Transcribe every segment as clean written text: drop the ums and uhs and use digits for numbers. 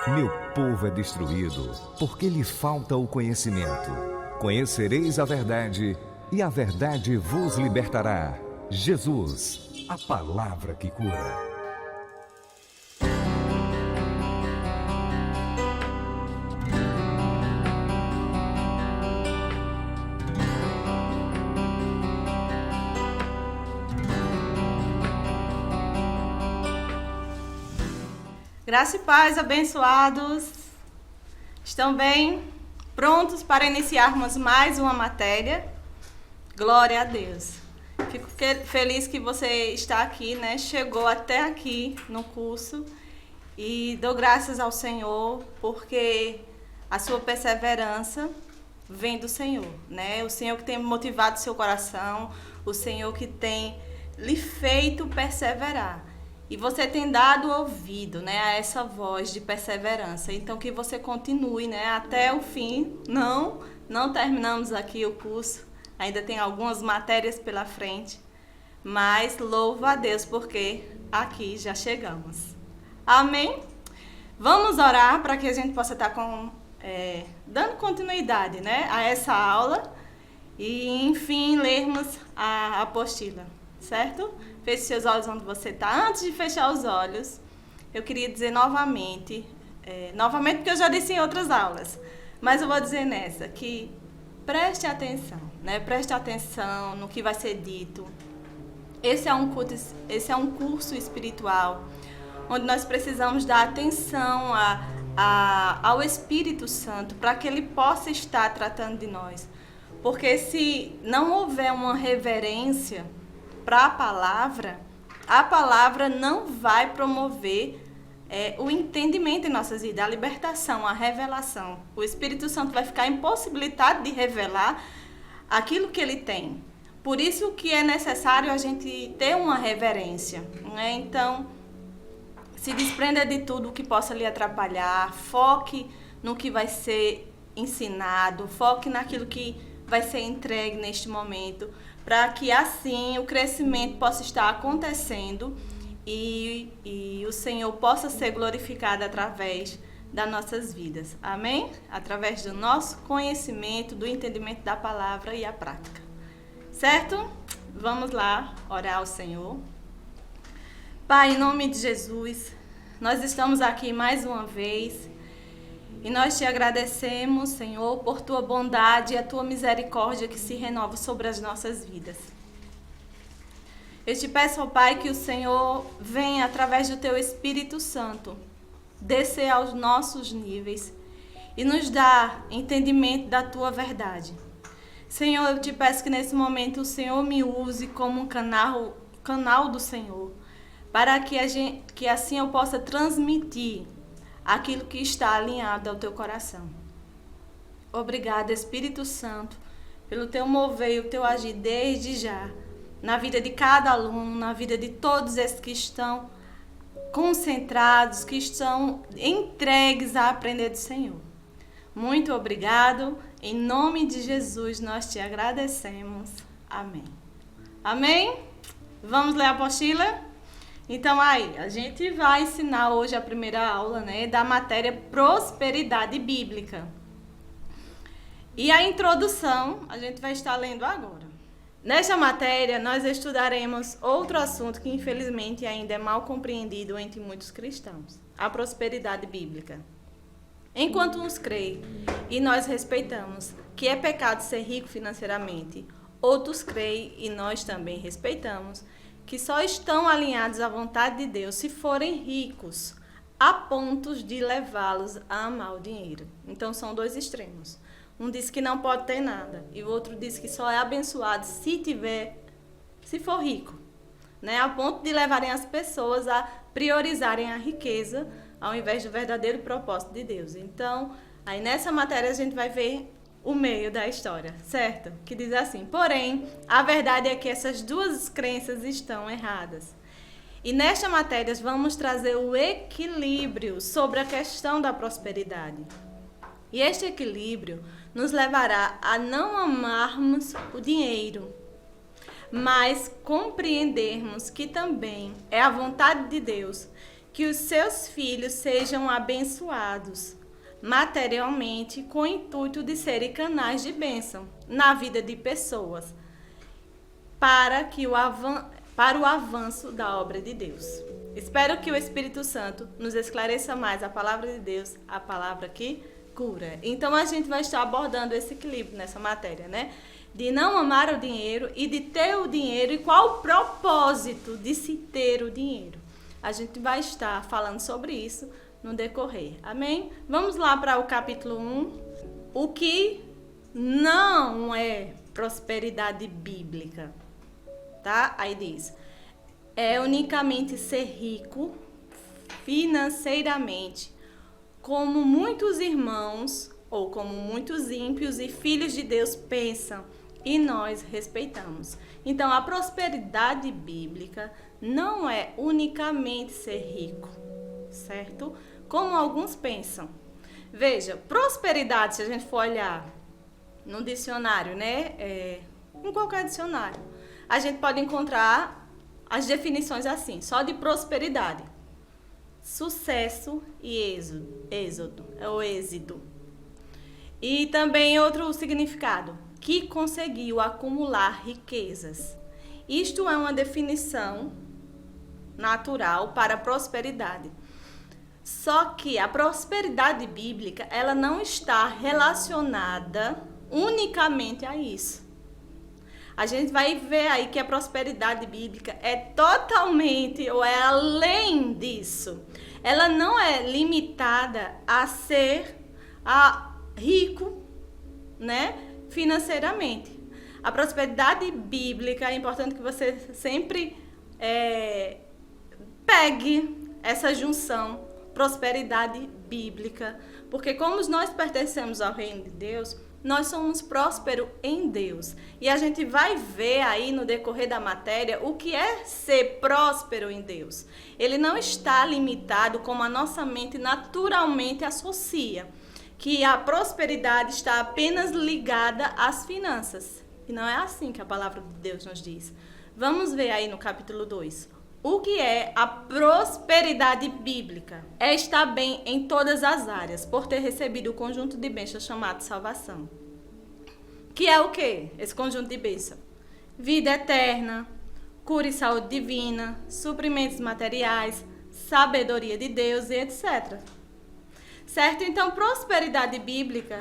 Meu povo é destruído, porque lhe falta o conhecimento. Conhecereis a verdade, e a verdade vos libertará. Jesus, a palavra que cura. Graça e paz, abençoados. Estão bem? Prontos para iniciarmos mais uma matéria? Glória a Deus. Fico feliz que você está aqui, né? Chegou até aqui no curso e dou graças ao Senhor porque a sua perseverança vem do Senhor, né? O Senhor que tem motivado seu coração, o Senhor que tem lhe feito perseverar. E você tem dado ouvido, né, a essa voz de perseverança. Então, que você continue, né, até o fim. Não terminamos aqui o curso. Ainda tem algumas matérias pela frente. Mas louvo a Deus porque aqui já chegamos. Amém? Vamos orar para que a gente possa estar dando continuidade, né, a essa aula. E, enfim, lermos a apostila. Certo? Feche seus olhos onde você está. Antes de fechar os olhos, eu queria dizer novamente porque eu já disse em outras aulas, mas eu vou dizer nessa, que preste atenção, né? Preste atenção no que vai ser dito. Esse é um curso espiritual, onde nós precisamos dar atenção ao Espírito Santo, para que ele possa estar tratando de nós. Porque se não houver uma reverência para a palavra não vai promover o entendimento em nossas vidas, a libertação, a revelação. O Espírito Santo vai ficar impossibilitado de revelar aquilo que ele tem. Por isso que é necessário a gente ter uma reverência, né? Então, se desprenda de tudo que possa lhe atrapalhar, foque no que vai ser ensinado, foque naquilo que vai ser entregue neste momento, para que assim o crescimento possa estar acontecendo e o Senhor possa ser glorificado através das nossas vidas. Amém? Através do nosso conhecimento, do entendimento da palavra e a prática. Certo? Vamos lá orar ao Senhor. Pai, em nome de Jesus, nós estamos aqui mais uma vez. E nós te agradecemos, Senhor, por tua bondade e a tua misericórdia que se renova sobre as nossas vidas. Eu te peço, ó Pai, que o Senhor venha, através do teu Espírito Santo, descer aos nossos níveis e nos dar entendimento da tua verdade. Senhor, eu te peço que nesse momento o Senhor me use como um canal do Senhor, para que assim eu possa transmitir aquilo que está alinhado ao teu coração. Obrigada, Espírito Santo, pelo teu mover e o teu agir desde já, na vida de cada aluno, na vida de todos esses que estão concentrados, que estão entregues a aprender do Senhor. Muito obrigado. Em nome de Jesus, nós te agradecemos. Amém. Amém? Vamos ler a apostila? Então, aí, a gente vai ensinar hoje a primeira aula, né, da matéria Prosperidade Bíblica. E a introdução a gente vai estar lendo agora. Nesta matéria, nós estudaremos outro assunto que, infelizmente, ainda é mal compreendido entre muitos cristãos: a prosperidade bíblica. Enquanto uns creem e nós respeitamos que é pecado ser rico financeiramente, outros creem e nós também respeitamos que só estão alinhados à vontade de Deus se forem ricos, a ponto de levá-los a amar o dinheiro. Então, são dois extremos. Um diz que não pode ter nada, e o outro diz que só é abençoado se for rico, né? A ponto de levarem as pessoas a priorizarem a riqueza ao invés do verdadeiro propósito de Deus. Então, aí nessa matéria a gente vai ver o meio da história, certo? Que diz assim: porém, a verdade é que essas duas crenças estão erradas. E nesta matéria vamos trazer o equilíbrio sobre a questão da prosperidade. E este equilíbrio nos levará a não amarmos o dinheiro, mas compreendermos que também é a vontade de Deus que os seus filhos sejam abençoados materialmente, com o intuito de serem canais de bênção na vida de pessoas, para o avanço da obra de Deus. Espero que o Espírito Santo nos esclareça mais a palavra de Deus, a palavra que cura. Então a gente vai estar abordando esse equilíbrio nessa matéria, né? De não amar o dinheiro e de ter o dinheiro, e qual o propósito de se ter o dinheiro. A gente vai estar falando sobre isso no decorrer. Amém? Vamos lá para o capítulo 1. O que não é prosperidade bíblica, tá? Aí diz: é unicamente ser rico financeiramente, como muitos irmãos ou como muitos ímpios e filhos de Deus pensam e nós respeitamos. Então, a prosperidade bíblica não é unicamente ser rico, certo? Como alguns pensam. Veja, prosperidade, se a gente for olhar no dicionário, né? Em qualquer dicionário, a gente pode encontrar as definições assim, só de prosperidade: sucesso e êxodo, é o êxito. E também outro significado: que conseguiu acumular riquezas. Isto é uma definição natural para prosperidade. Só que a prosperidade bíblica, ela não está relacionada unicamente a isso. A gente vai ver aí que a prosperidade bíblica é totalmente, ou é além disso. Ela não é limitada a ser rico, né, financeiramente. A prosperidade bíblica, é importante que você sempre pegue essa junção, prosperidade bíblica, porque como nós pertencemos ao reino de Deus, nós somos prósperos em Deus. E a gente vai ver aí no decorrer da matéria o que é ser próspero em Deus. Ele não está limitado como a nossa mente naturalmente associa, que a prosperidade está apenas ligada às finanças. E não é assim que a palavra de Deus nos diz. Vamos ver aí no capítulo 2. O que é a prosperidade bíblica? É estar bem em todas as áreas, por ter recebido o conjunto de bênçãos chamado salvação. Que é o quê? Esse conjunto de bênçãos: vida eterna, cura e saúde divina, suprimentos materiais, sabedoria de Deus e etc. Certo? Então, prosperidade bíblica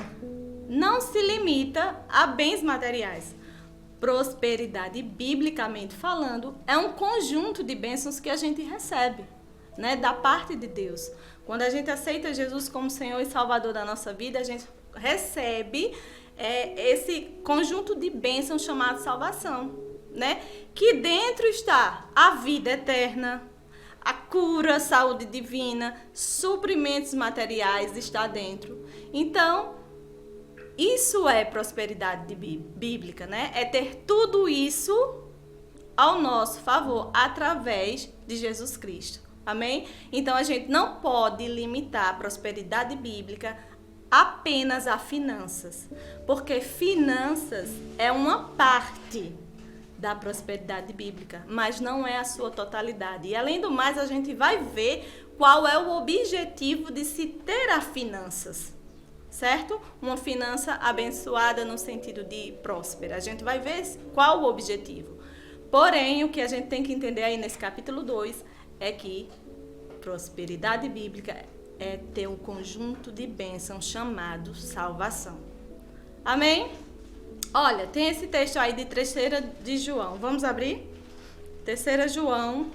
não se limita a bens materiais. Prosperidade, biblicamente falando, é um conjunto de bênçãos que a gente recebe, né, da parte de Deus. Quando a gente aceita Jesus como Senhor e Salvador da nossa vida, a gente recebe esse conjunto de bênçãos chamado salvação, né? Que dentro está a vida eterna, a cura, saúde divina, suprimentos materiais está dentro. Então, isso é prosperidade bíblica, né? É ter tudo isso ao nosso favor, através de Jesus Cristo. Amém? Então, a gente não pode limitar a prosperidade bíblica apenas a finanças, porque finanças é uma parte da prosperidade bíblica, mas não é a sua totalidade. E, além do mais, a gente vai ver qual é o objetivo de se ter as finanças. Certo? Uma finança abençoada no sentido de próspera. A gente vai ver qual o objetivo. Porém, o que a gente tem que entender aí nesse capítulo 2 é que prosperidade bíblica é ter um conjunto de bênçãos chamado salvação. Amém? Olha, tem esse texto aí de 3ª de João. Vamos abrir? 3ª João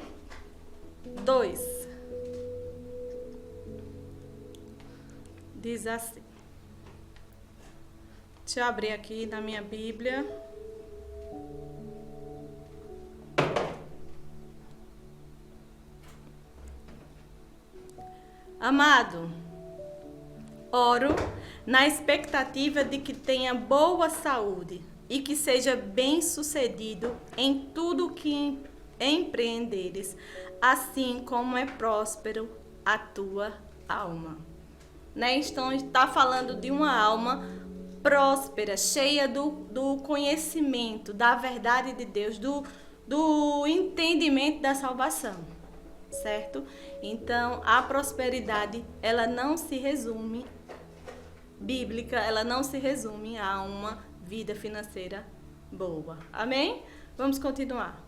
2. Diz assim. Deixa eu abrir aqui na minha Bíblia. Amado, oro na expectativa de que tenha boa saúde e que seja bem-sucedido em tudo que empreenderes, assim como é próspero a tua alma. Né? Então, está falando de uma alma próspera, cheia do conhecimento, da verdade de Deus, do entendimento da salvação. certo? Então, a prosperidade, ela não se resume, bíblica, ela não se resume a uma vida financeira boa. Amém? Vamos continuar.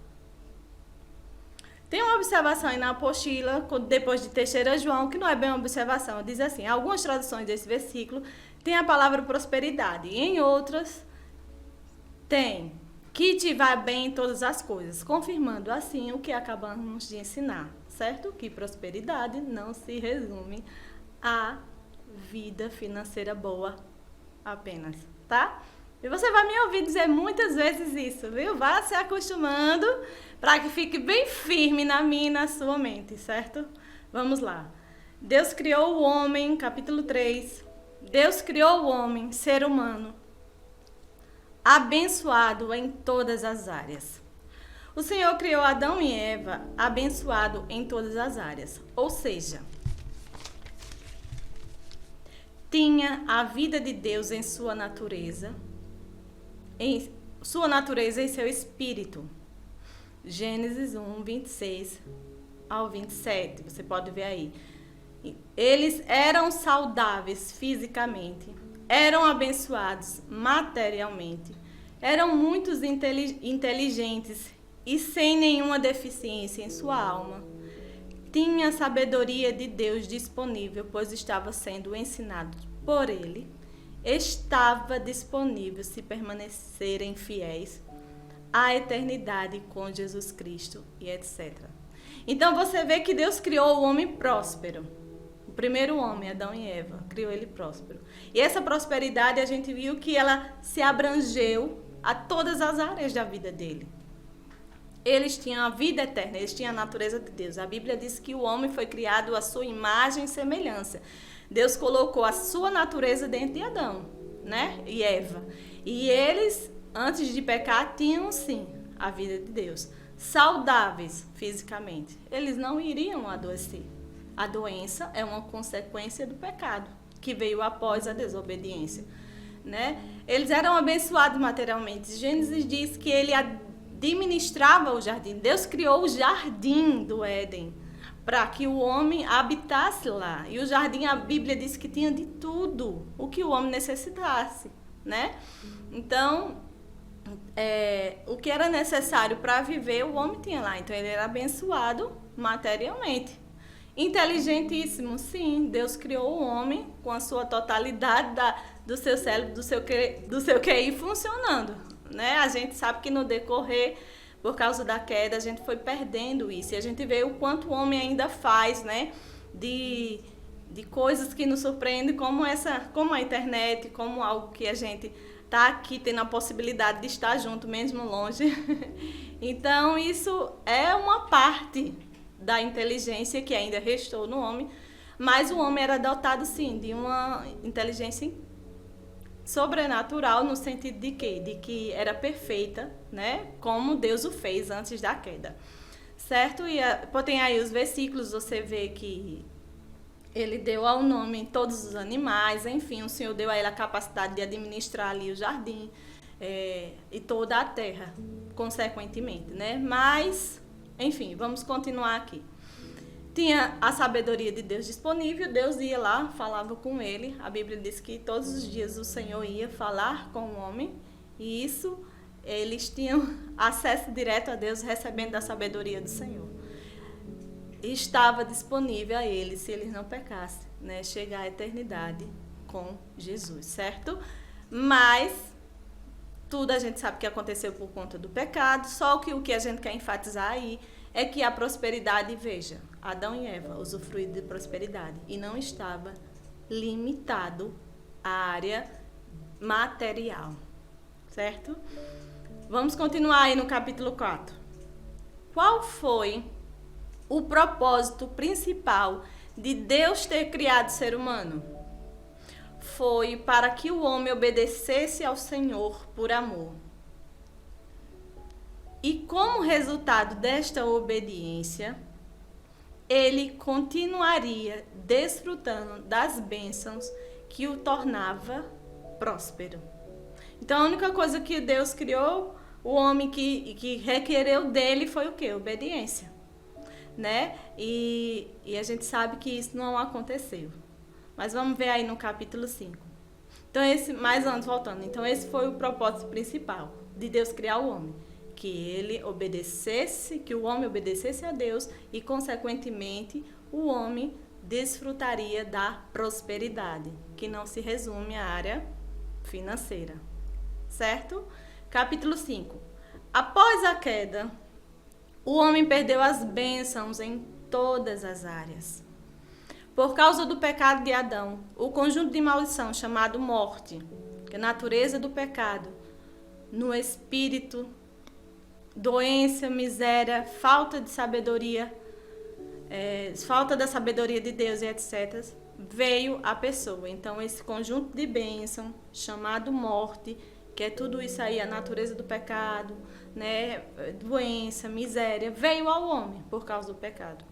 Tem uma observação aí na apostila, depois de Teixeira João, que não é bem uma observação. Diz assim, algumas traduções desse versículo tem a palavra prosperidade. E em outras, tem que te vá bem em todas as coisas. Confirmando assim o que acabamos de ensinar, certo? Que prosperidade não se resume a vida financeira boa apenas, tá? E você vai me ouvir dizer muitas vezes isso, viu? Vá se acostumando para que fique bem firme na minha e na sua mente, certo? Vamos lá. Deus criou o homem, capítulo 3. Deus criou o homem, ser humano, abençoado em todas as áreas. O Senhor criou Adão e Eva abençoado em todas as áreas. Ou seja, tinha a vida de Deus em sua natureza, em seu espírito. Gênesis 1, 26 ao 27, você pode ver aí. Eles eram saudáveis fisicamente, eram abençoados materialmente, eram muito inteligentes e sem nenhuma deficiência em sua alma. Tinha a sabedoria de Deus disponível, pois estava sendo ensinado por ele. Estava disponível se permanecerem fiéis à eternidade com Jesus Cristo e etc. Então você vê que Deus criou o homem próspero. O primeiro homem, Adão e Eva, criou ele próspero. E essa prosperidade a gente viu que ela se abrangeu a todas as áreas da vida dele. Eles tinham a vida eterna, eles tinham a natureza de Deus. A Bíblia diz que o homem foi criado à sua imagem e semelhança. Deus colocou a sua natureza dentro de Adão, né? E Eva. E eles, antes de pecar, tinham sim a vida de Deus. Saudáveis fisicamente. Eles não iriam adoecer. A doença é uma consequência do pecado, que veio após a desobediência, né? Eles eram abençoados materialmente. Gênesis diz que ele administrava o jardim. Deus criou o jardim do Éden para que o homem habitasse lá. E o jardim, a Bíblia diz que tinha de tudo o que o homem necessitasse, né? Então, o que era necessário para viver, o homem tinha lá. Então, ele era abençoado materialmente. Inteligentíssimo, sim. Deus criou o homem com a sua totalidade do seu cérebro, do seu QI funcionando, né? A gente sabe que no decorrer, por causa da queda, a gente foi perdendo isso. E a gente vê o quanto o homem ainda faz, né? De coisas que nos surpreendem, como a internet, como algo que a gente está aqui tendo a possibilidade de estar junto, mesmo longe. Então, isso é uma parte da inteligência que ainda restou no homem, mas o homem era dotado, sim, de uma inteligência sobrenatural, no sentido de quê? De que era perfeita, né? Como Deus o fez antes da queda, certo? E tem aí os versículos, você vê que ele deu ao nome todos os animais, enfim, o Senhor deu a ele a capacidade de administrar ali o jardim e toda a terra, consequentemente, né? Mas, enfim, vamos continuar aqui. Tinha a sabedoria de Deus disponível, Deus ia lá, falava com ele. A Bíblia diz que todos os dias o Senhor ia falar com o homem, e isso, eles tinham acesso direto a Deus, recebendo da sabedoria do Senhor. Estava disponível a eles, se eles não pecassem, né, chegar à eternidade com Jesus, certo? Mas tudo a gente sabe que aconteceu por conta do pecado, só que o que a gente quer enfatizar aí é que a prosperidade, veja, Adão e Eva usufruíram de prosperidade e não estava limitado à área material, certo? Vamos continuar aí no capítulo 4. Qual foi o propósito principal de Deus ter criado o ser humano? Foi para que o homem obedecesse ao Senhor por amor. E como resultado desta obediência, ele continuaria desfrutando das bênçãos que o tornava próspero. Então, a única coisa que Deus criou, o homem que requereu dele foi o quê? Obediência. né? E a gente sabe que isso não aconteceu. Mas vamos ver aí no capítulo 5. Então, mais antes, voltando. Então, esse foi o propósito principal de Deus criar o homem. Que o homem obedecesse a Deus e, consequentemente, o homem desfrutaria da prosperidade, que não se resume à área financeira. Certo? Capítulo 5. Após a queda, o homem perdeu as bênçãos em todas as áreas. Por causa do pecado de Adão, o conjunto de maldição chamado morte, que é a natureza do pecado, no espírito, doença, miséria, falta de sabedoria, falta da sabedoria de Deus e etc., veio a pessoa. Então, esse conjunto de bênção chamado morte, que é tudo isso aí, a natureza do pecado, né, doença, miséria, veio ao homem por causa do pecado.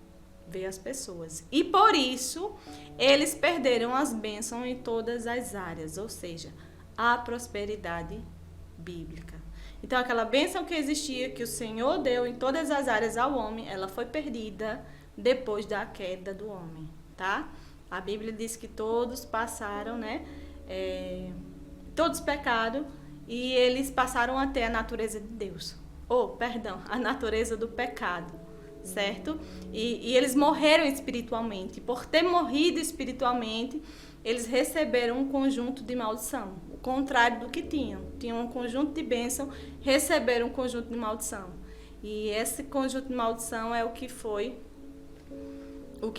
Veio às pessoas. E por isso, eles perderam as bênçãos em todas as áreas, ou seja, a prosperidade bíblica. Então, aquela bênção que existia, que o Senhor deu em todas as áreas ao homem, ela foi perdida depois da queda do homem, tá? A Bíblia diz que todos passaram, né? Todos pecaram e eles passaram a ter a natureza de Deus. A natureza do pecado. Certo? E eles morreram espiritualmente. Por ter morrido espiritualmente, eles receberam um conjunto de maldição. O contrário do que tinham. Tinham um conjunto de bênção, receberam um conjunto de maldição. E esse conjunto de maldição é o que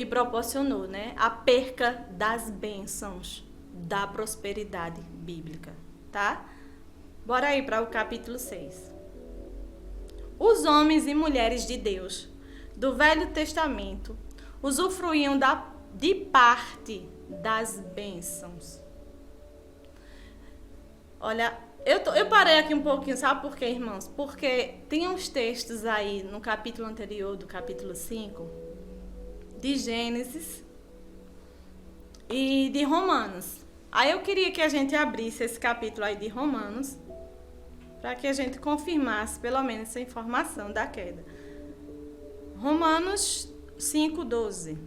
proporcionou, né? A perca das bênçãos, da prosperidade bíblica. Tá? Bora aí para o capítulo 6. Os homens e mulheres de Deus do Velho Testamento usufruíam de parte das bênçãos. Olha, eu parei aqui um pouquinho, sabe por quê, irmãos? Porque tem uns textos aí no capítulo anterior, do capítulo 5, de Gênesis e de Romanos. Aí eu queria que a gente abrisse esse capítulo aí de Romanos, para que a gente confirmasse pelo menos essa informação da queda. Romanos 5:12.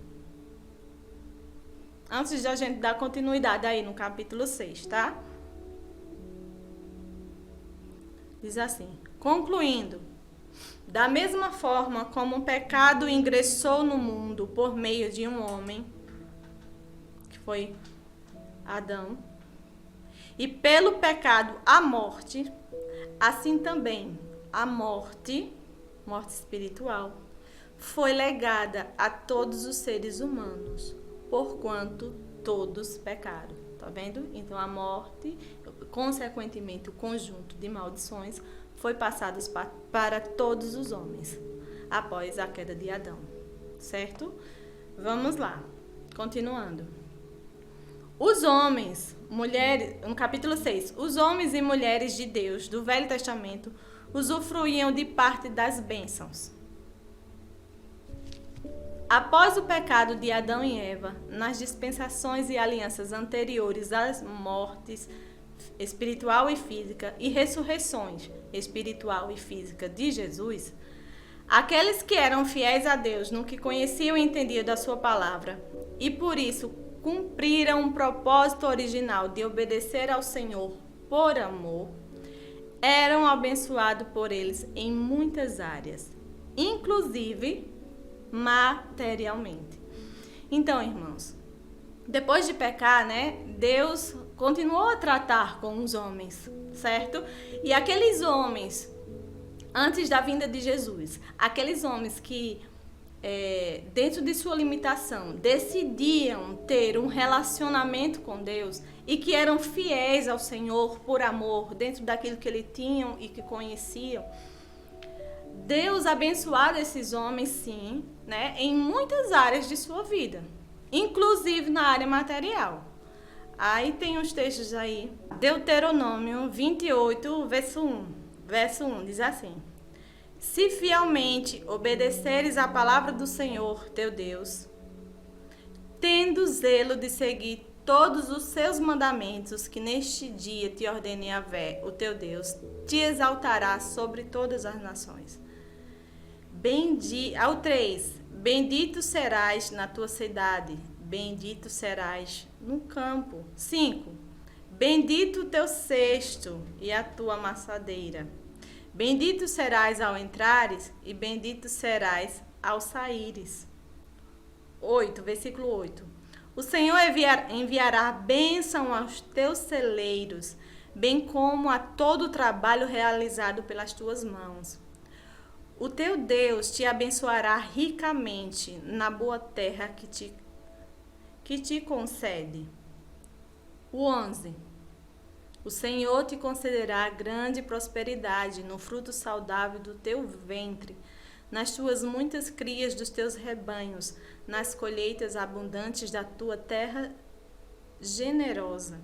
Antes de a gente dar continuidade aí no capítulo 6, tá? Diz assim: concluindo, da mesma forma como o pecado ingressou no mundo por meio de um homem, que foi Adão, e pelo pecado a morte, assim também a morte espiritual, foi legada a todos os seres humanos, porquanto todos pecaram. Tá vendo? Então a morte, consequentemente o conjunto de maldições, foi passado para todos os homens, após a queda de Adão. Certo? Vamos lá. Continuando. Os homens, mulheres, no capítulo 6, os homens e mulheres de Deus do Velho Testamento usufruíam de parte das bênçãos. Após o pecado de Adão e Eva, nas dispensações e alianças anteriores às mortes espiritual e física e ressurreições espiritual e física de Jesus, aqueles que eram fiéis a Deus no que conheciam e entendiam da sua palavra e por isso cumpriram um propósito original de obedecer ao Senhor por amor, eram abençoados por eles em muitas áreas, inclusive materialmente. Então, irmãos, depois de pecar, né, Deus continuou a tratar com os homens, certo? E aqueles homens, antes da vinda de Jesus, aqueles homens que, dentro de sua limitação, decidiam ter um relacionamento com Deus e que eram fiéis ao Senhor por amor, dentro daquilo que eles tinham e que conheciam, Deus abençoava esses homens, sim, né, em muitas áreas de sua vida, inclusive na área material. Aí tem uns textos aí, Deuteronômio 28, verso 1, diz assim: se fielmente obedeceres à palavra do Senhor teu Deus, tendo zelo de seguir todos os seus mandamentos que neste dia te ordene Yahvé, o teu Deus, te exaltará sobre todas as nações. Ao 3, Bendito serás na tua cidade, bendito serás no campo. 5. Bendito o teu cesto e a tua amassadeira. Bendito serás ao entrares e bendito serás ao saíres. 8, versículo 8. O Senhor enviará bênção aos teus celeiros, bem como a todo o trabalho realizado pelas tuas mãos. O teu Deus te abençoará ricamente na boa terra que te concede. 11. O Senhor te concederá grande prosperidade no fruto saudável do teu ventre, nas tuas muitas crias dos teus rebanhos, nas colheitas abundantes da tua terra generosa.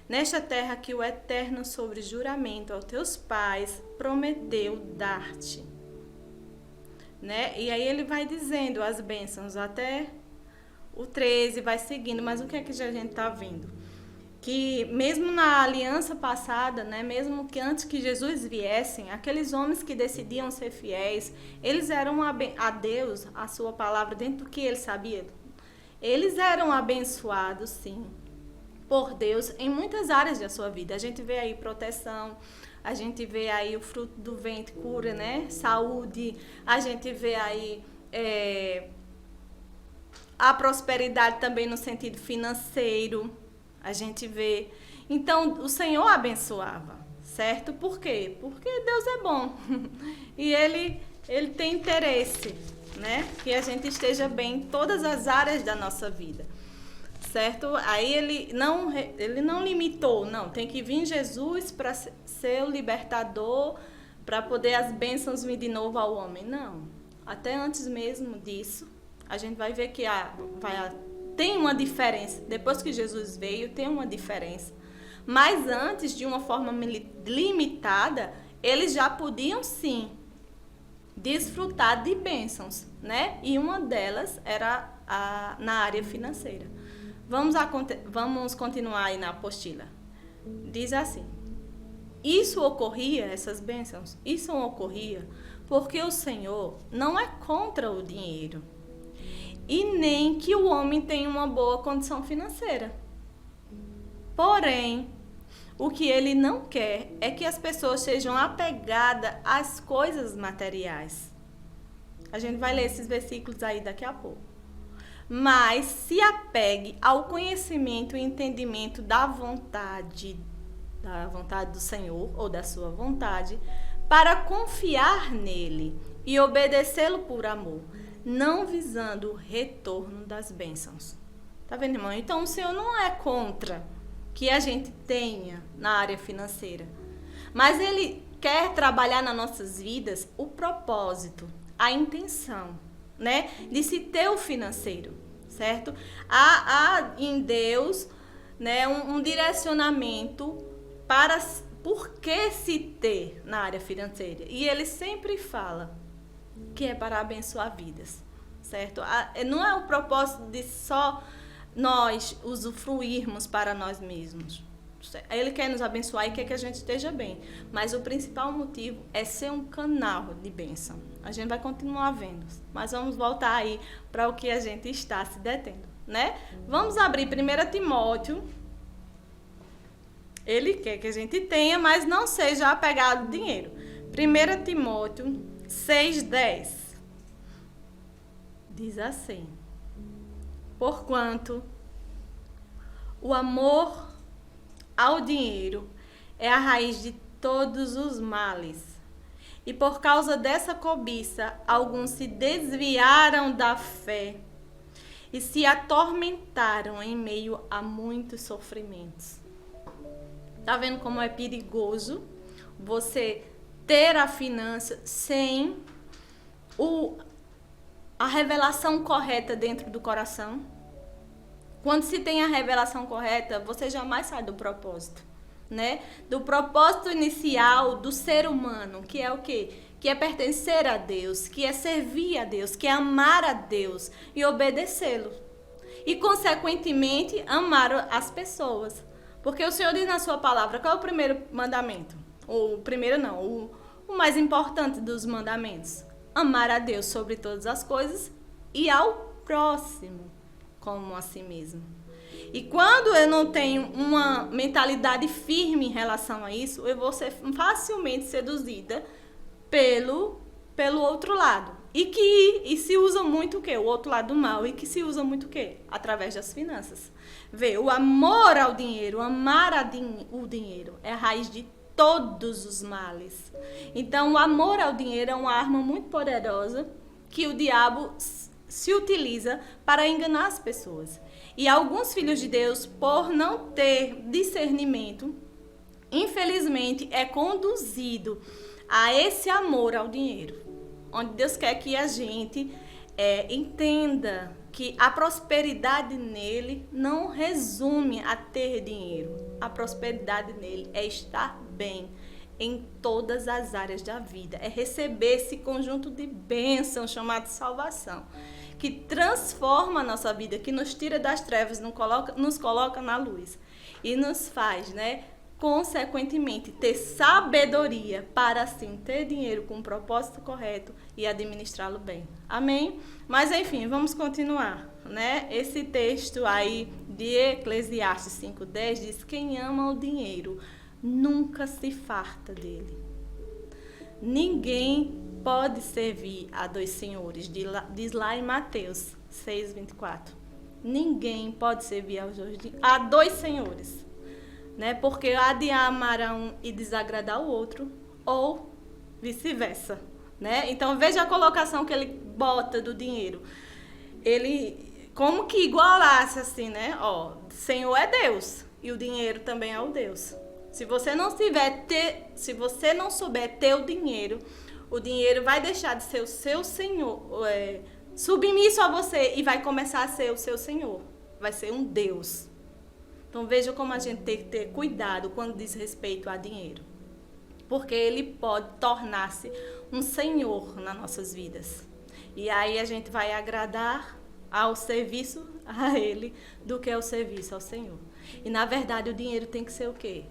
Nesta terra que o Eterno, sobre juramento aos teus pais, prometeu dar-te. Né? E aí ele vai dizendo as bênçãos até o 13, vai seguindo. Mas o que é que a gente está vendo? Que mesmo na aliança passada, né, mesmo que antes que Jesus viesse, aqueles homens que decidiam ser fiéis, eles eram a Deus, a sua palavra, dentro do que eles sabiam. Eles eram abençoados, sim, por Deus em muitas áreas da sua vida. A gente vê aí proteção, a gente vê aí o fruto do ventre, cura, né? Saúde, a gente vê aí a prosperidade também no sentido financeiro. A gente vê. Então, o Senhor abençoava, certo? Por quê? Porque Deus é bom. E Ele tem interesse, né? Que a gente esteja bem em todas as áreas da nossa vida, certo? Aí Ele não limitou, não. Tem que vir Jesus para ser o libertador, para poder as bênçãos vir de novo ao homem. Não. Até antes mesmo disso, a gente vai ver que tem uma diferença. Depois que Jesus veio, tem uma diferença. Mas antes, de uma forma limitada, eles já podiam sim desfrutar de bênçãos, né? E uma delas era na área financeira. Vamos continuar aí na apostila. Diz assim: essas bênçãos, isso ocorria porque o Senhor não é contra o dinheiro. E nem que o homem tenha uma boa condição financeira. Porém, o que ele não quer é que as pessoas sejam apegadas às coisas materiais. A gente vai ler esses versículos aí daqui a pouco. Mas se apegue ao conhecimento e entendimento da vontade do Senhor ou da sua vontade, para confiar nele e obedecê-lo por amor, não visando o retorno das bênçãos. Tá vendo, irmão? Então, o Senhor não é contra que a gente tenha na área financeira, mas Ele quer trabalhar nas nossas vidas o propósito, a intenção, né? De se ter o financeiro, certo? Há em Deus, né, um direcionamento para por que se ter na área financeira. E Ele sempre fala que é para abençoar vidas, certo? Não é o propósito de só nós usufruirmos para nós mesmos. Ele quer nos abençoar e quer que a gente esteja bem. Mas o principal motivo é ser um canal de bênção. A gente vai continuar vendo, mas vamos voltar aí para o que a gente está se detendo, né? Vamos abrir 1 Timóteo. Ele quer que a gente tenha, mas não seja apegado ao dinheiro. 1 Timóteo 6:10 diz assim: porquanto o amor ao dinheiro é a raiz de todos os males, e por causa dessa cobiça alguns se desviaram da fé e se atormentaram em meio a muitos sofrimentos. Tá vendo como é perigoso você ter a finança sem a revelação correta dentro do coração? Quando se tem a revelação correta, você jamais sai do propósito, né? Do propósito inicial do ser humano, que é o quê? Que é pertencer a Deus, que é servir a Deus, que é amar a Deus e obedecê-lo. E, consequentemente, amar as pessoas. Porque o Senhor diz na sua palavra, qual é o primeiro mandamento? O primeiro não, o mais importante dos mandamentos. Amar a Deus sobre todas as coisas e ao próximo como a si mesmo. E quando eu não tenho uma mentalidade firme em relação a isso, eu vou ser facilmente seduzida pelo outro lado. E se usa muito o quê? O outro lado do mal. E que se usa muito o quê? Através das finanças. Vê, o amor ao dinheiro, amar o dinheiro é a raiz de todos os males. Então, o amor ao dinheiro é uma arma muito poderosa que o diabo se utiliza para enganar as pessoas. E alguns filhos de Deus, por não ter discernimento, infelizmente, é conduzido a esse amor ao dinheiro. Onde Deus quer que a gente entenda que a prosperidade nele não resume a ter dinheiro. A prosperidade nele é estar bem em todas as áreas da vida. É receber esse conjunto de bênçãos chamado salvação, que transforma a nossa vida, que nos tira das trevas, nos coloca na luz e nos faz, consequentemente, ter sabedoria para, assim, ter dinheiro com o propósito correto e administrá-lo bem. Amém? Mas, enfim, vamos continuar, Esse texto aí de Eclesiastes 5:10 diz: quem ama o dinheiro nunca se farta dele. Ninguém pode servir a dois senhores, diz lá em Mateus 6:24. Ninguém pode servir a dois senhores, porque há de amar a um e desagradar o outro, ou vice-versa, Então veja a colocação que ele bota do dinheiro. Ele como que igualasse assim, Senhor é Deus e o dinheiro também é o Deus. Se você não souber ter o dinheiro vai deixar de ser o seu senhor, submisso a você, e vai começar a ser o seu senhor. Vai ser um Deus. Então veja como a gente tem que ter cuidado quando diz respeito a dinheiro. Porque ele pode tornar-se um senhor nas nossas vidas. E aí a gente vai agradar ao serviço a ele do que ao serviço ao Senhor. E na verdade o dinheiro tem que ser o quê?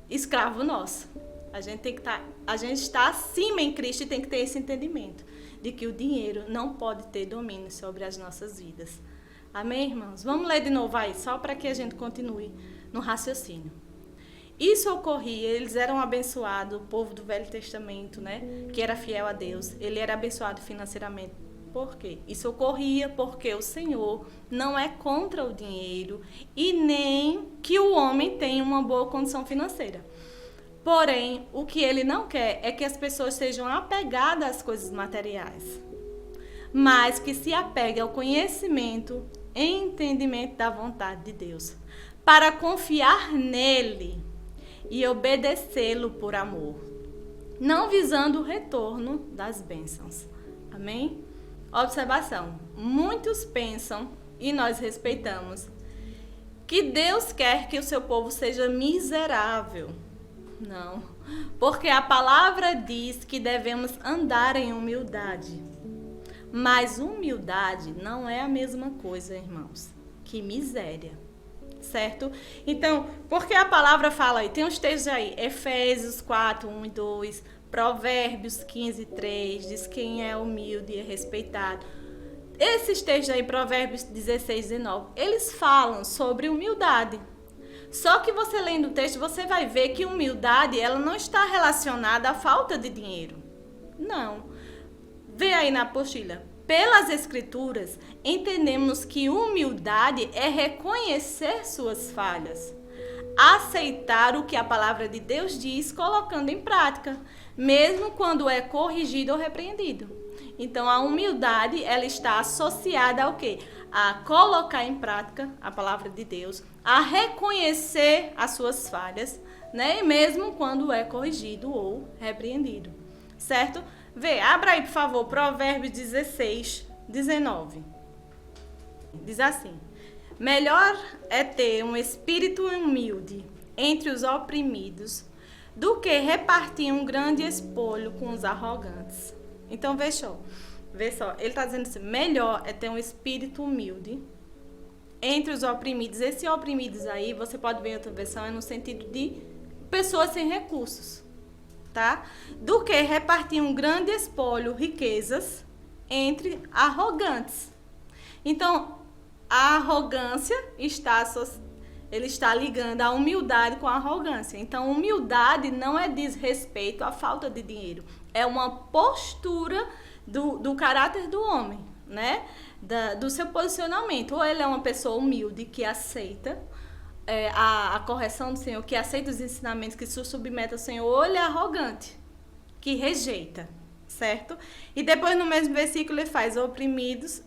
Escravo nosso. A gente está acima em Cristo e tem que ter esse entendimento de que o dinheiro não pode ter domínio sobre as nossas vidas. Amém, irmãos? Vamos ler de novo aí, só para que a gente continue no raciocínio. Isso ocorria, eles eram abençoados, o povo do Velho Testamento, que era fiel a Deus. Ele era abençoado financeiramente. Por quê? Isso ocorria porque o Senhor não é contra o dinheiro e nem que o homem tenha uma boa condição financeira. Porém, o que ele não quer é que as pessoas sejam apegadas às coisas materiais, mas que se apeguem ao conhecimento e entendimento da vontade de Deus, para confiar nele e obedecê-lo por amor, não visando o retorno das bênçãos. Amém? Observação: muitos pensam, e nós respeitamos, que Deus quer que o seu povo seja miserável. Não, porque a palavra diz que devemos andar em humildade. Mas humildade não é a mesma coisa, irmãos, que miséria, certo? Então, porque a palavra fala aí, tem uns textos aí, Efésios 4, 1 e 2, Provérbios 15, 3, diz quem é humilde e é respeitado. Esses textos aí, Provérbios 16, 19, eles falam sobre humildade. Só que você lendo o texto, você vai ver que humildade, ela não está relacionada à falta de dinheiro. Não. Vê aí na apostila. Pelas Escrituras, entendemos que humildade é reconhecer suas falhas, aceitar o que a palavra de Deus diz, colocando em prática, mesmo quando é corrigido ou repreendido. Então, a humildade, ela está associada ao quê? A colocar em prática a palavra de Deus, a reconhecer as suas falhas, E mesmo quando é corrigido ou repreendido, certo? Vê, abra aí, por favor, Provérbios 16, 19. Diz assim: melhor é ter um espírito humilde entre os oprimidos do que repartir um grande espólio com os arrogantes. Então, vê só, ele está dizendo assim, melhor é ter um espírito humilde entre os oprimidos. Esse oprimidos aí, você pode ver em outra versão, é no sentido de pessoas sem recursos, tá? Do que repartir um grande espólio, riquezas, entre arrogantes. Então, a arrogância ele está ligando a humildade com a arrogância. Então, humildade não é desrespeito à falta de dinheiro. É uma postura do caráter do homem, né? Do seu posicionamento. Ou ele é uma pessoa humilde que aceita a correção do Senhor, que aceita os ensinamentos, que se submete ao Senhor, ou ele é arrogante, que rejeita, certo? E depois no mesmo versículo ele faz oprimidos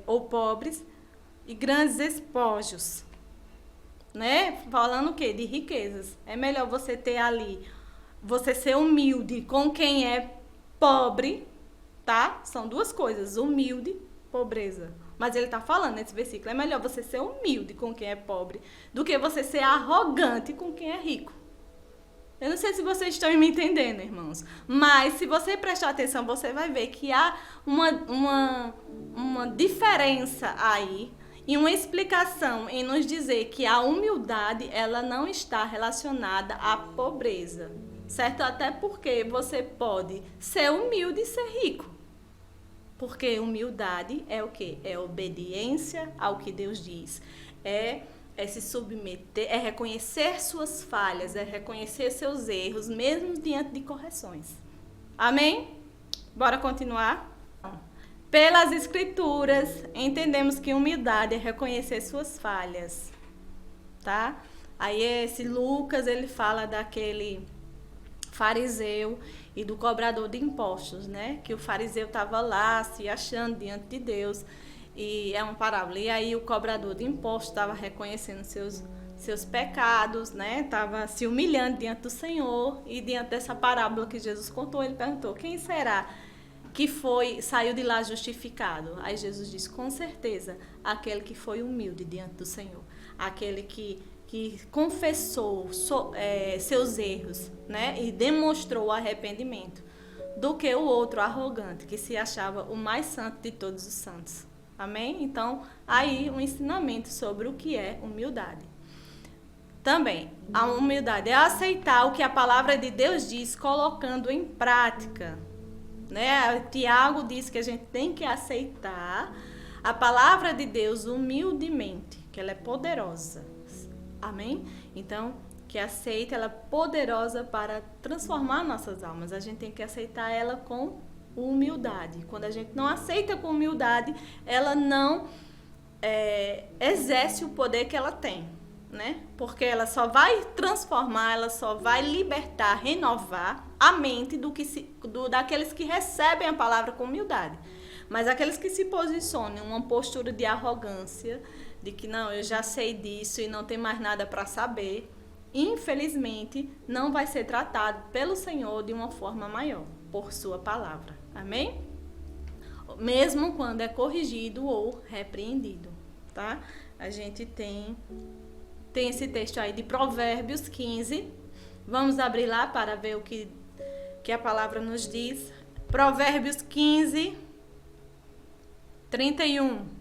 ou pobres e grandes espojos, né? Falando o quê? De riquezas. É melhor você ter ali, você ser humilde com quem é pobre, tá? São duas coisas, humilde, pobreza. Mas ele está falando nesse versículo, é melhor você ser humilde com quem é pobre do que você ser arrogante com quem é rico. Eu não sei se vocês estão me entendendo, irmãos. Mas se você prestar atenção, você vai ver que há uma diferença aí e uma explicação em nos dizer que a humildade, ela não está relacionada à pobreza. Certo? Até porque você pode ser humilde e ser rico. Porque humildade é o quê? É obediência ao que Deus diz. É se submeter, é reconhecer suas falhas, é reconhecer seus erros, mesmo diante de correções. Amém? Bora continuar? Pelas Escrituras, entendemos que humildade é reconhecer suas falhas. Tá? Aí esse Lucas, ele fala daquele fariseu e do cobrador de impostos, né? Que o fariseu estava lá se achando diante de Deus, e é uma parábola. E aí o cobrador de impostos estava reconhecendo seus pecados, né? Estava se humilhando diante do Senhor, e diante dessa parábola que Jesus contou, ele perguntou: quem será que saiu de lá justificado? Aí Jesus disse: com certeza, aquele que foi humilde diante do Senhor, aquele que confessou seus erros, né, e demonstrou arrependimento, do que o outro arrogante, que se achava o mais santo de todos os santos. Amém? Então, aí um ensinamento sobre o que é humildade. Também, a humildade é aceitar o que a palavra de Deus diz, colocando em prática. Né? Tiago diz que a gente tem que aceitar a palavra de Deus humildemente, que ela é poderosa. Amém? Então, que aceita, ela é poderosa para transformar nossas almas. A gente tem que aceitar ela com humildade. Quando a gente não aceita com humildade, ela não exerce o poder que ela tem, né? Porque ela só vai transformar, ela só vai libertar, renovar a mente daqueles que recebem a palavra com humildade. Mas aqueles que se posicionam em uma postura de arrogância, de que não, eu já sei disso e não tem mais nada para saber, infelizmente não vai ser tratado pelo Senhor de uma forma maior, por sua palavra. Amém? Mesmo quando é corrigido ou repreendido, tá? A gente tem esse texto aí de Provérbios 15. Vamos abrir lá para ver o que a palavra nos diz. Provérbios 15, 31.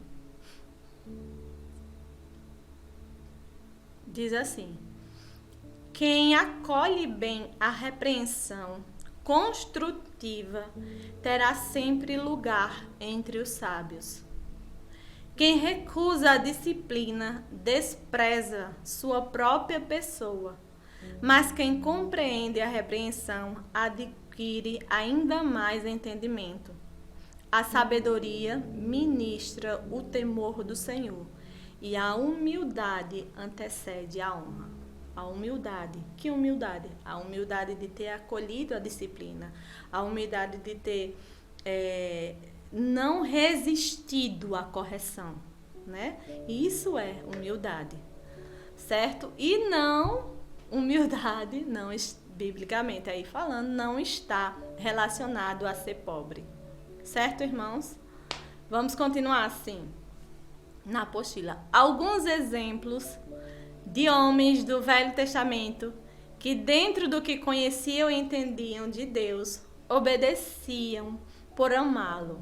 Diz assim: quem acolhe bem a repreensão construtiva terá sempre lugar entre os sábios. Quem recusa a disciplina despreza sua própria pessoa, mas quem compreende a repreensão adquire ainda mais entendimento. A sabedoria ministra o temor do Senhor, e a humildade antecede a honra. A humildade. Que humildade? A humildade de ter acolhido a disciplina. A humildade de ter não resistido à correção, né? Isso é humildade, certo? E não, humildade, não, biblicamente aí falando, não está relacionado a ser pobre. Certo, irmãos? Vamos continuar assim. Na apostila, alguns exemplos de homens do Velho Testamento que, dentro do que conheciam e entendiam de Deus, obedeciam por amá-lo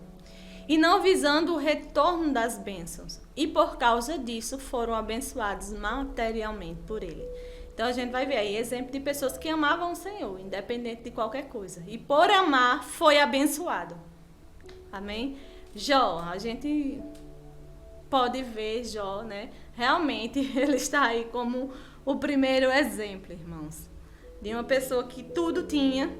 e não visando o retorno das bênçãos, e por causa disso foram abençoados materialmente por ele. Então a gente vai ver aí exemplo de pessoas que amavam o Senhor, independente de qualquer coisa, e por amar foi abençoado. Amém? Jó, a gente pode ver Jó, né? Realmente ele está aí como o primeiro exemplo, irmãos, de uma pessoa que tudo tinha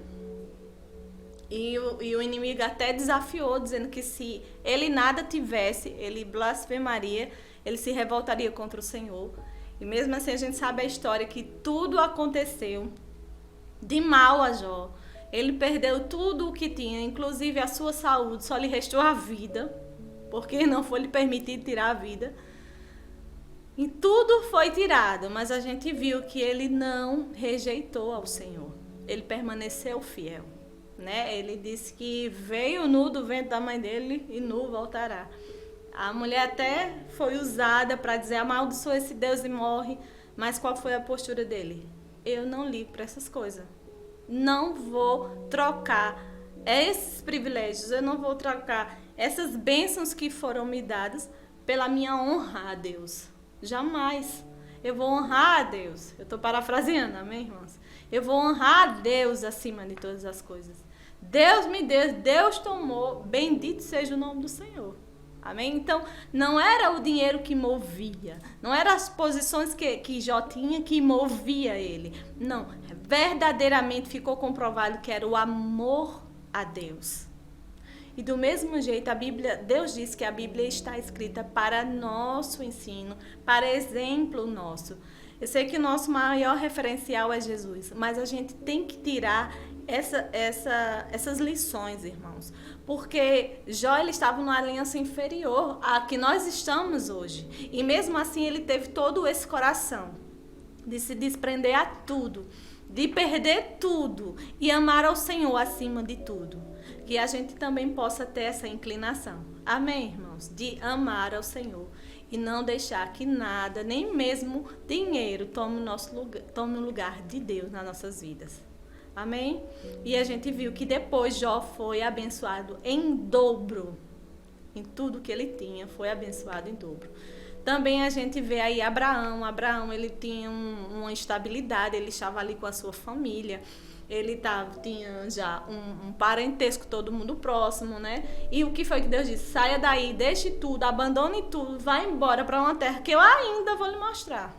e o inimigo até desafiou, dizendo que se ele nada tivesse, ele blasfemaria, ele se revoltaria contra o Senhor. E mesmo assim a gente sabe a história que tudo aconteceu de mal a Jó. Ele perdeu tudo o que tinha, inclusive a sua saúde, só lhe restou a vida, porque não foi lhe permitido tirar a vida. E tudo foi tirado, mas a gente viu que ele não rejeitou ao Senhor. Ele permaneceu fiel, né? Ele disse que veio nu do ventre da mãe dele e nu voltará. A mulher até foi usada para dizer amaldiçoa esse Deus e morre, mas qual foi a postura dele? Eu não ligo para essas coisas. Não vou trocar esses privilégios, eu não vou trocar essas bênçãos que foram me dadas pela minha honra a Deus. Jamais. Eu vou honrar a Deus. Eu estou parafraseando, amém, irmãos? Eu vou honrar a Deus acima de todas as coisas. Deus me deu, Deus tomou, bendito seja o nome do Senhor. Amém? Então, não era o dinheiro que movia, não eram as posições que Jó tinha que movia ele. Não, verdadeiramente ficou comprovado que era o amor a Deus. E do mesmo jeito, a Bíblia, Deus diz que a Bíblia está escrita para nosso ensino, para exemplo nosso. Eu sei que o nosso maior referencial é Jesus, mas a gente tem que tirar essas lições, irmãos. Porque Jó, ele estava numa aliança inferior à que nós estamos hoje. E mesmo assim ele teve todo esse coração de se desprender a tudo, de perder tudo e amar ao Senhor acima de tudo. Que a gente também possa ter essa inclinação. Amém, irmãos? De amar ao Senhor e não deixar que nada, nem mesmo dinheiro, tome o lugar de Deus nas nossas vidas. Amém? E a gente viu que depois Jó foi abençoado em dobro. Em tudo que ele tinha, foi abençoado em dobro. Também a gente vê aí Abraão. Abraão, ele tinha uma estabilidade, ele estava ali com a sua família. Ele tinha já um parentesco, todo mundo próximo, né? E o que foi que Deus disse? Saia daí, deixe tudo, abandone tudo, vá embora para uma terra que eu ainda vou lhe mostrar.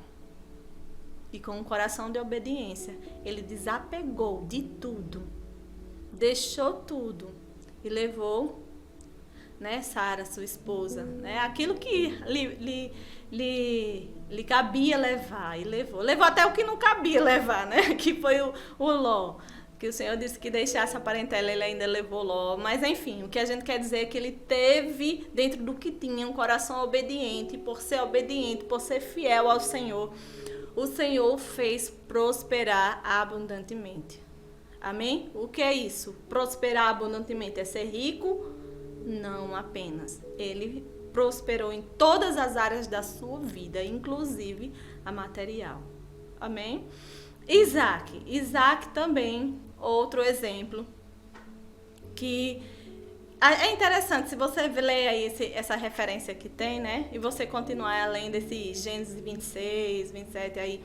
E com um coração de obediência, ele desapegou de tudo, deixou tudo e levou, né, Sara, sua esposa, né, aquilo que lhe cabia levar, e levou até o que não cabia levar, né, que foi o Ló, que o Senhor disse que deixasse a parentela, ele ainda levou Ló, mas enfim, o que a gente quer dizer é que ele teve, dentro do que tinha, um coração obediente, por ser obediente, por ser fiel ao Senhor, o Senhor fez prosperar abundantemente. Amém? O que é isso? Prosperar abundantemente é ser rico? Não apenas. Ele prosperou em todas as áreas da sua vida, inclusive a material. Amém? Isaac também, outro exemplo, que é interessante, se você ler aí essa referência que tem, né? E você continuar além desse Gênesis 26, 27 aí,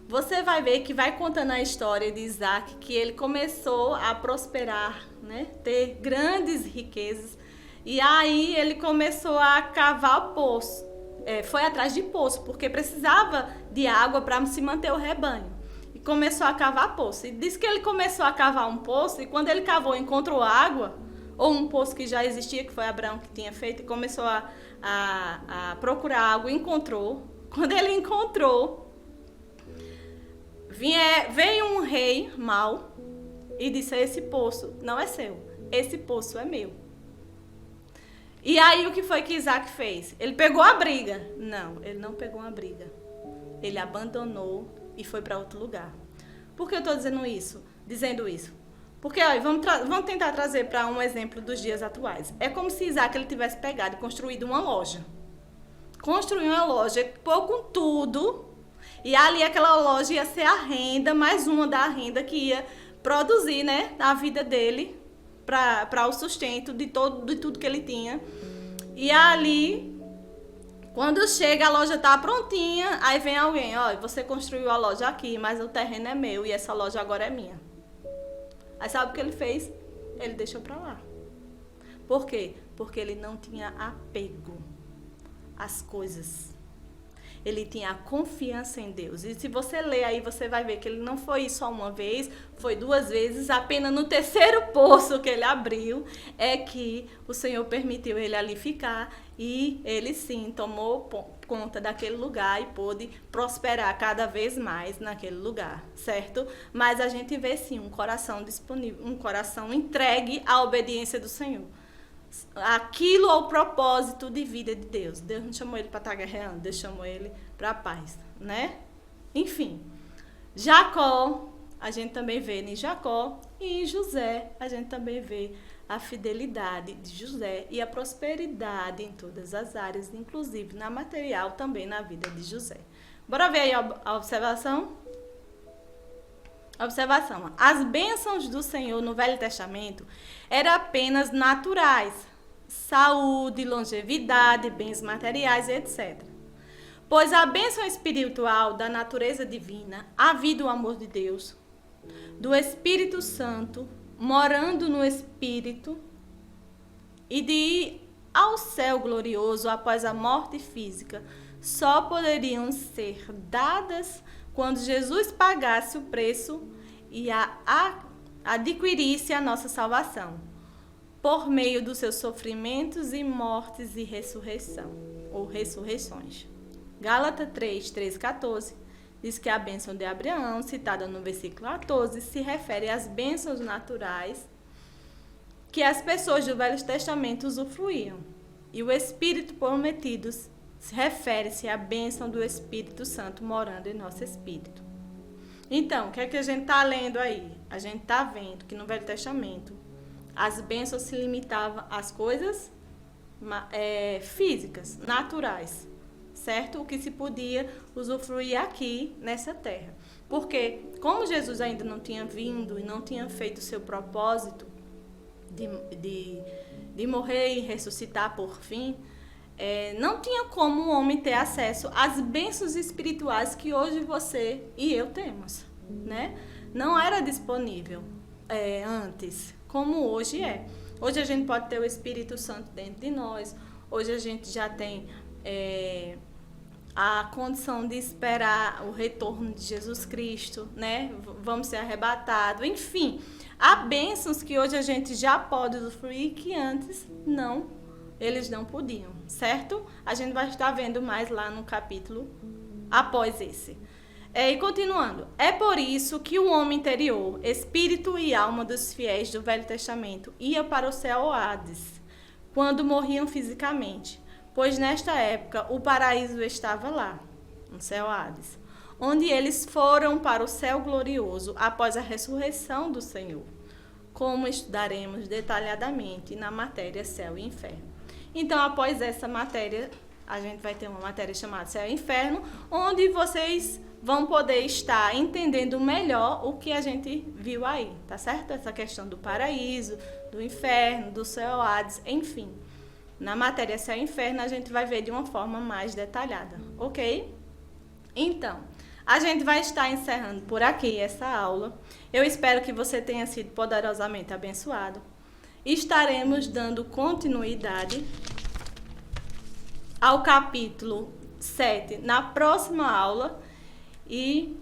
você vai ver que vai contando a história de Isaac, que ele começou a prosperar, né? Ter grandes riquezas. E aí ele começou a cavar o poço. Foi atrás de poço, porque precisava de água para se manter o rebanho. E começou a cavar poço. E diz que ele começou a cavar um poço, e quando ele cavou, encontrou água, ou um poço que já existia, que foi Abraão que tinha feito, e começou a procurar água, encontrou. Quando ele encontrou, veio um rei mau e disse: esse poço não é seu, esse poço é meu. E aí o que foi que Isaac fez? Ele pegou a briga? Não, ele não pegou uma briga. Ele abandonou e foi para outro lugar. Por que eu estou dizendo isso? Porque, olha, vamos tentar trazer para um exemplo dos dias atuais. É como se Isaac ele tivesse pegado e construído uma loja. Construiu uma loja, pôr com tudo, e ali aquela loja ia ser a renda, mais uma da renda que ia produzir, né, na vida dele, para o sustento de tudo que ele tinha. E ali, quando chega, a loja tá prontinha, aí vem alguém: olha, você construiu a loja aqui, mas o terreno é meu e essa loja agora é minha. Aí sabe o que ele fez? Ele deixou para lá. Por quê? Porque ele não tinha apego às coisas. Ele tinha a confiança em Deus. E se você ler aí, você vai ver que ele não foi só uma vez, foi 2 vezes. Apenas no 3º poço que ele abriu é que o Senhor permitiu ele ali ficar. E ele sim tomou conta daquele lugar e pôde prosperar cada vez mais naquele lugar, certo? Mas a gente vê sim um coração disponível, um coração entregue à obediência do Senhor. Aquilo é o propósito de vida de Deus. Deus não chamou ele para estar guerreando, Deus chamou ele para a paz, né? Enfim, Jacó, a gente também vê em Jacó, e em José, a gente também vê a fidelidade de José e a prosperidade em todas as áreas, inclusive na material, também na vida de José. Bora ver aí a observação? Observação. As bênçãos do Senhor no Velho Testamento eram apenas naturais. Saúde, longevidade, bens materiais, etc. Pois a bênção espiritual da natureza divina, a vida e o amor de Deus, do Espírito Santo, morando no Espírito, e de ir ao céu glorioso após a morte física, só poderiam ser dadas quando Jesus pagasse o preço e adquirisse a nossa salvação, por meio dos seus sofrimentos e mortes e ressurreição, ou ressurreições. Gálatas 3, 13, 14, diz que a bênção de Abraão, citada no versículo 14, se refere às bênçãos naturais que as pessoas do Velho Testamento usufruíam. E o Espírito prometido refere-se à bênção do Espírito Santo morando em nosso espírito. Então, o que é que a gente está lendo aí? A gente está vendo que no Velho Testamento as bênçãos se limitavam às coisas físicas, naturais, certo? O que se podia usufruir aqui nessa terra. Porque, como Jesus ainda não tinha vindo e não tinha feito o seu propósito de morrer e ressuscitar por fim, não tinha como um homem ter acesso às bênçãos espirituais que hoje você e eu temos, né? Não era disponível antes, como hoje é. Hoje a gente pode ter o Espírito Santo dentro de nós, hoje a gente já tem a condição de esperar o retorno de Jesus Cristo, né? Vamos ser arrebatados, enfim, há bênçãos que hoje a gente já pode usufruir que antes eles não podiam, certo? A gente vai estar vendo mais lá no capítulo após esse. E continuando, é por isso que o homem interior, espírito e alma dos fiéis do Velho Testamento ia para o céu Hades, quando morriam fisicamente, pois nesta época o paraíso estava lá, no céu Hades, onde eles foram para o céu glorioso após a ressurreição do Senhor, como estudaremos detalhadamente na matéria céu e inferno. Então, após essa matéria, a gente vai ter uma matéria chamada Céu e Inferno, onde vocês vão poder estar entendendo melhor o que a gente viu aí, tá certo? Essa questão do paraíso, do inferno, do céu Hades, enfim. Na matéria Céu e Inferno, a gente vai ver de uma forma mais detalhada, ok? Então, a gente vai estar encerrando por aqui essa aula. Eu espero que você tenha sido poderosamente abençoado. Estaremos dando continuidade ao capítulo 7 na próxima aula e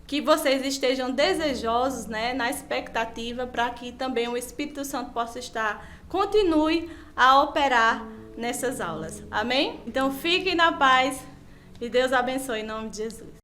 que vocês estejam desejosos, né, na expectativa para que também o Espírito Santo continue a operar nessas aulas. Amém? Então fiquem na paz e Deus abençoe em nome de Jesus.